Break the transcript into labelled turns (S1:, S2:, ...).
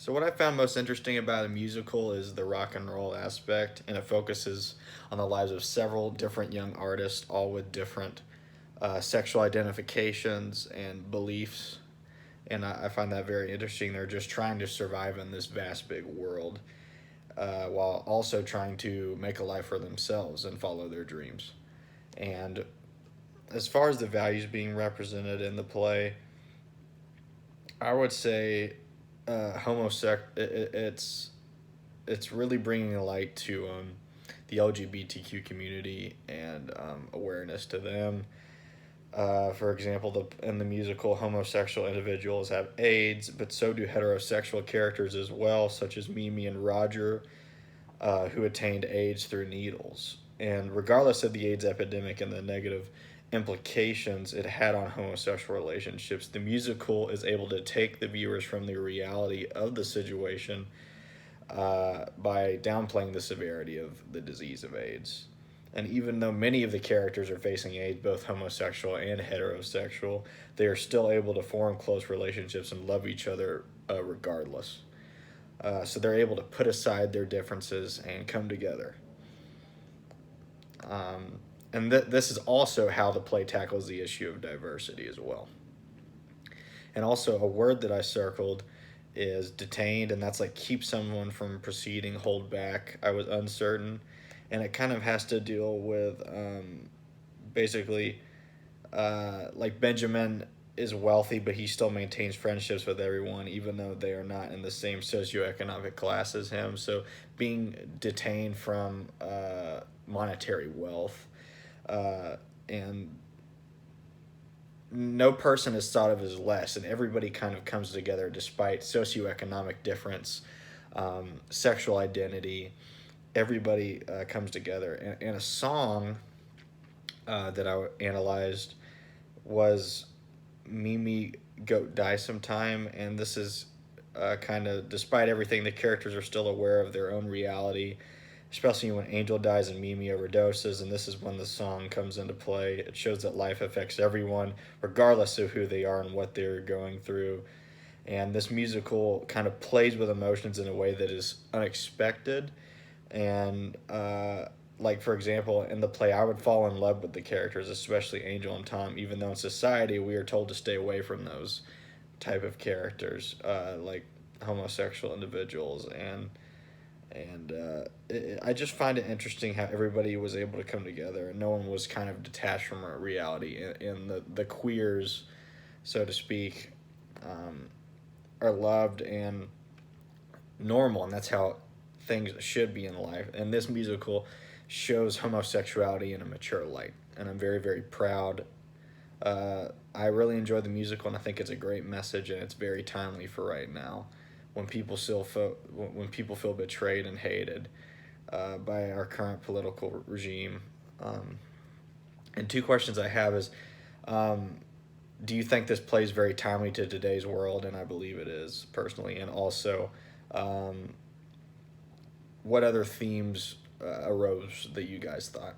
S1: So what I found most interesting about a musical is the rock and roll aspect, and it focuses on the lives of several different young artists, all with different sexual identifications and beliefs. And I find that very interesting. They're just trying to survive in this vast, big world, while also trying to make a life for themselves and follow their dreams. And as far as the values being represented in the play, I would say it's really bringing a light to the LGBTQ community and awareness to them. For example, in the musical, homosexual individuals have AIDS, but so do heterosexual characters as well, such as Mimi and Roger, who attained AIDS through needles. And regardless of the AIDS epidemic and the negative implications it had on homosexual relationships, the musical is able to take the viewers from the reality of the situation by downplaying the severity of the disease of AIDS. And even though many of the characters are facing AIDS, both homosexual and heterosexual, they are still able to form close relationships and love each other regardless. So they're able to put aside their differences and come together. And this is also how the play tackles the issue of diversity as well. And also, a word that I circled is detained, and that's like keep someone from proceeding, hold back. I was uncertain, and it kind of has to deal with basically like Benjamin is wealthy, but he still maintains friendships with everyone, even though they are not in the same socioeconomic class as him. So being detained from monetary wealth, and no person is thought of as less, and everybody kind of comes together despite socioeconomic difference, sexual identity. Everybody comes together, and a song that I analyzed was Mimi Goat Die Sometime, and this is kind of, despite everything, the characters are still aware of their own reality, especially when Angel dies and Mimi overdoses, and this is when the song comes into play. It shows that life affects everyone, regardless of who they are and what they're going through. And this musical kind of plays with emotions in a way that is unexpected. And, like, for example, in the play, I would fall in love with the characters, especially Angel and Tom, even though in society we are told to stay away from those type of characters, like homosexual individuals. I just find it interesting how everybody was able to come together and no one was kind of detached from a reality. And the queers, so to speak, um, are loved and normal, and that's how things should be in life. And this musical shows homosexuality in a mature light, and I'm very, very proud. I really enjoy the musical, and I think it's a great message, and it's very timely for right now, when people feel betrayed and hated by our current political regime. Um, and two questions I have is, um, do you think this plays very timely to today's world? And I believe it is personally. And also, um, what other themes arose that you guys thought?